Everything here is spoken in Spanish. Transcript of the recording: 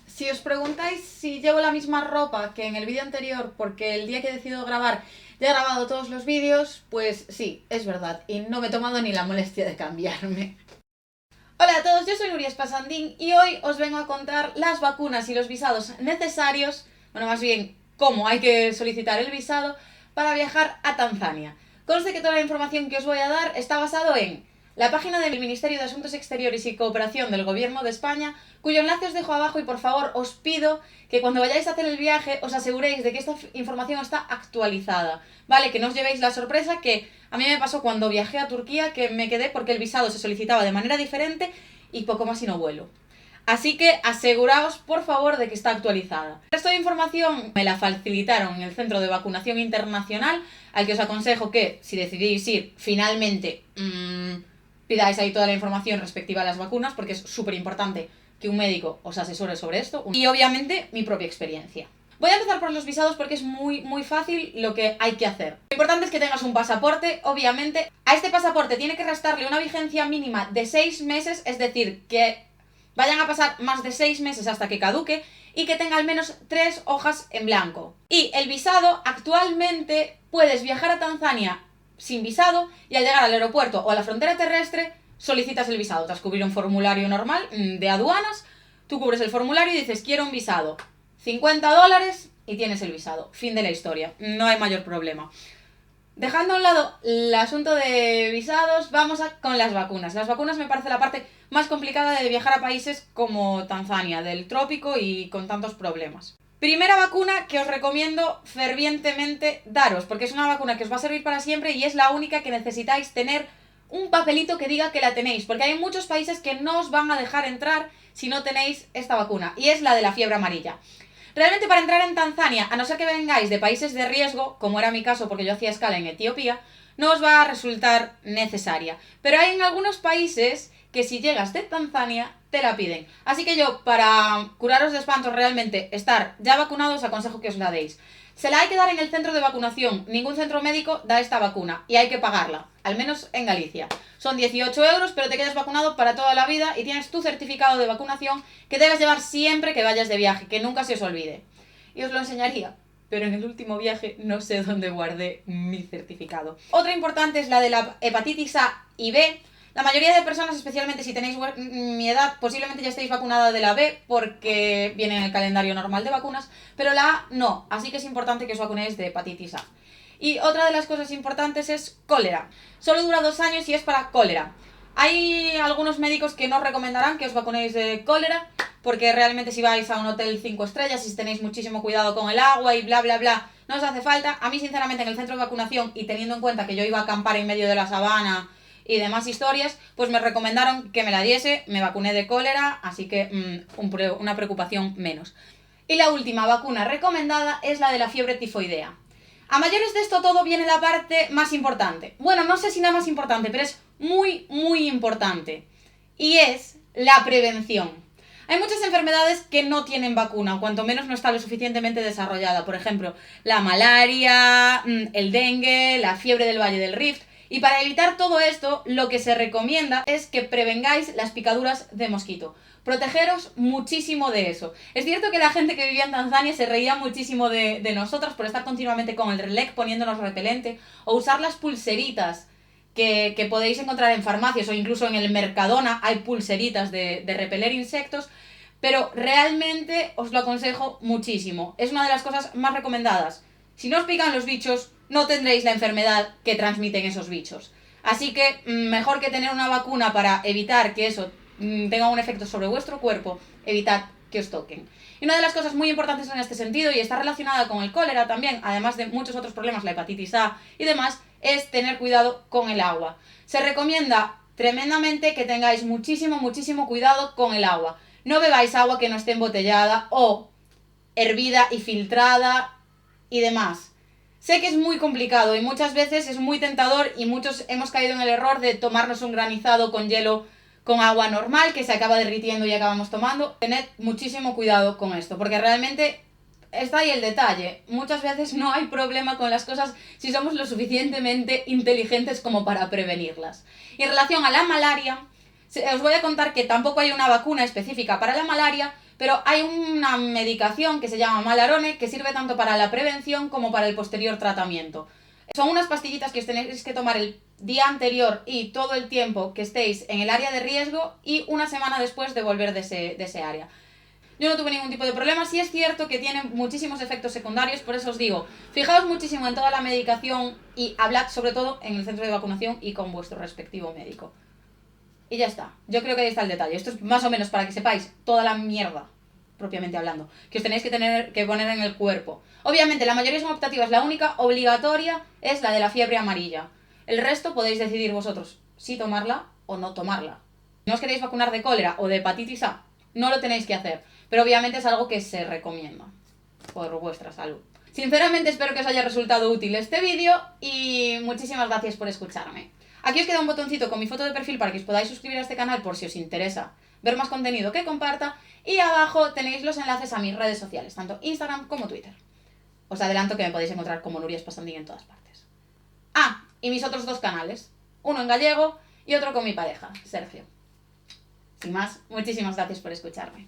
Si os preguntáis si llevo la misma ropa que en el vídeo anterior, porque el día que he decidido grabar ya he grabado todos los vídeos, pues sí, es verdad, y no me he tomado ni la molestia de cambiarme. Hola a todos, yo soy Nuria Espasandín y hoy os vengo a contar las vacunas y los visados necesarios, bueno, más bien cómo hay que solicitar el visado para viajar a Tanzania. Conste que toda la información que os voy a dar está basado en la página del Ministerio de Asuntos Exteriores y Cooperación del Gobierno de España, cuyo enlace os dejo abajo, y por favor os pido que cuando vayáis a hacer el viaje os aseguréis de que esta información está actualizada, ¿vale? Que no os llevéis la sorpresa que a mí me pasó cuando viajé a Turquía, que me quedé porque el visado se solicitaba de manera diferente y poco más y no vuelo. Así que aseguraos, por favor, de que está actualizada. El resto de información me la facilitaron en el Centro de Vacunación Internacional, al que os aconsejo que, si decidís ir, finalmente pidáis ahí toda la información respectiva a las vacunas, porque es súper importante que un médico os asesore sobre esto. Y obviamente mi propia experiencia. Voy a empezar por los visados porque es muy fácil lo que hay que hacer. Lo importante es que tengas un pasaporte, obviamente. A este pasaporte tiene que restarle una vigencia mínima de 6 meses, es decir, que vayan a pasar más de 6 meses hasta que caduque y que tenga al menos 3 hojas en blanco. Y el visado, actualmente puedes viajar a Tanzania sin visado y al llegar al aeropuerto o a la frontera terrestre solicitas el visado. Tras cubrir un formulario normal de aduanas, tú cubres el formulario y dices quiero un visado. $50 y tienes el visado. Fin de la historia. No hay mayor problema. Dejando a un lado el asunto de visados, vamos con las vacunas. Las vacunas me parece la parte más complicada de viajar a países como Tanzania, del trópico y con tantos problemas. Primera vacuna que os recomiendo fervientemente daros, porque es una vacuna que os va a servir para siempre y es la única que necesitáis tener un papelito que diga que la tenéis, porque hay muchos países que no os van a dejar entrar si no tenéis esta vacuna, y es la de la fiebre amarilla. Realmente para entrar en Tanzania, a no ser que vengáis de países de riesgo, como era mi caso porque yo hacía escala en Etiopía, no os va a resultar necesaria. Pero hay en algunos países que si llegas de Tanzania te la piden. Así que yo, para curaros de espanto, realmente estar ya vacunados, os aconsejo que os la deis. Se la hay que dar en el centro de vacunación. Ningún centro médico da esta vacuna y hay que pagarla, al menos en Galicia. Son 18 euros, pero te quedas vacunado para toda la vida y tienes tu certificado de vacunación que debes llevar siempre que vayas de viaje, que nunca se os olvide. Y os lo enseñaría, pero en el último viaje no sé dónde guardé mi certificado. Otra importante es la de la hepatitis A y B. La mayoría de personas, especialmente si tenéis mi edad, posiblemente ya estéis vacunada de la B porque viene en el calendario normal de vacunas, pero la A no, así que es importante que os vacunéis de hepatitis A. Y otra de las cosas importantes es cólera. Solo dura 2 años y es para cólera. Hay algunos médicos que no recomendarán que os vacunéis de cólera, porque realmente si vais a un hotel 5 estrellas y si tenéis muchísimo cuidado con el agua y bla no os hace falta. A mí sinceramente en el centro de vacunación, y teniendo en cuenta que yo iba a acampar en medio de la sabana y demás historias, pues me recomendaron que me la diese, me vacuné de cólera, así que una preocupación menos. Y la última vacuna recomendada es la de la fiebre tifoidea. A mayores de esto todo viene la parte más importante. Bueno, no sé si la más importante, pero es muy importante. Y es la prevención. Hay muchas enfermedades que no tienen vacuna, o cuanto menos no está lo suficientemente desarrollada. Por ejemplo, la malaria, el dengue, la fiebre del Valle del Rift. Y para evitar todo esto, lo que se recomienda es que prevengáis las picaduras de mosquito. Protegeros muchísimo de eso. Es cierto que la gente que vivía en Tanzania se reía muchísimo de nosotros por estar continuamente con el Relec poniéndonos repelente, o usar las pulseritas que podéis encontrar en farmacias o incluso en el Mercadona hay pulseritas de repeler insectos, pero realmente os lo aconsejo muchísimo. Es una de las cosas más recomendadas. Si no os pican los bichos, no tendréis la enfermedad que transmiten esos bichos. Así que mejor que tener una vacuna para evitar que eso tenga un efecto sobre vuestro cuerpo, evitad que os toquen. Y una de las cosas muy importantes en este sentido, y está relacionada con el cólera también, además de muchos otros problemas, la hepatitis A y demás, es tener cuidado con el agua. Se recomienda tremendamente que tengáis muchísimo cuidado con el agua. No bebáis agua que no esté embotellada o hervida y filtrada y demás. Sé que es muy complicado y muchas veces es muy tentador y muchos hemos caído en el error de tomarnos un granizado con hielo con agua normal que se acaba derritiendo y acabamos tomando. Tened muchísimo cuidado con esto, porque realmente está ahí el detalle. Muchas veces no hay problema con las cosas si somos lo suficientemente inteligentes como para prevenirlas. Y en relación a la malaria, Os voy a contar que tampoco hay una vacuna específica para la malaria, pero hay una medicación que se llama Malarone que sirve tanto para la prevención como para el posterior tratamiento. Son unas pastillitas que os tenéis que tomar el día anterior y todo el tiempo que estéis en el área de riesgo y una semana después de volver de ese área. Yo no tuve ningún tipo de problema. Sí es cierto que tiene muchísimos efectos secundarios, por eso os digo, fijaos muchísimo en toda la medicación y hablad sobre todo en el centro de vacunación y con vuestro respectivo médico. Y ya está. Yo creo que ahí está el detalle. Esto es más o menos para que sepáis toda la mierda, propiamente hablando, que os tenéis que poner en el cuerpo. Obviamente, la mayoría son optativas. La única obligatoria es la de la fiebre amarilla. El resto podéis decidir vosotros si tomarla o no tomarla. Si no os queréis vacunar de cólera o de hepatitis A, no lo tenéis que hacer. Pero obviamente es algo que se recomienda por vuestra salud. Sinceramente espero que os haya resultado útil este vídeo y muchísimas gracias por escucharme. Aquí os queda un botoncito con mi foto de perfil para que os podáis suscribir a este canal por si os interesa ver más contenido que comparta, y abajo tenéis los enlaces a mis redes sociales, tanto Instagram como Twitter. Os adelanto que me podéis encontrar como Nuria Spasandín en todas partes. Ah, y mis otros dos canales, uno en gallego y otro con mi pareja, Sergio. Sin más, muchísimas gracias por escucharme.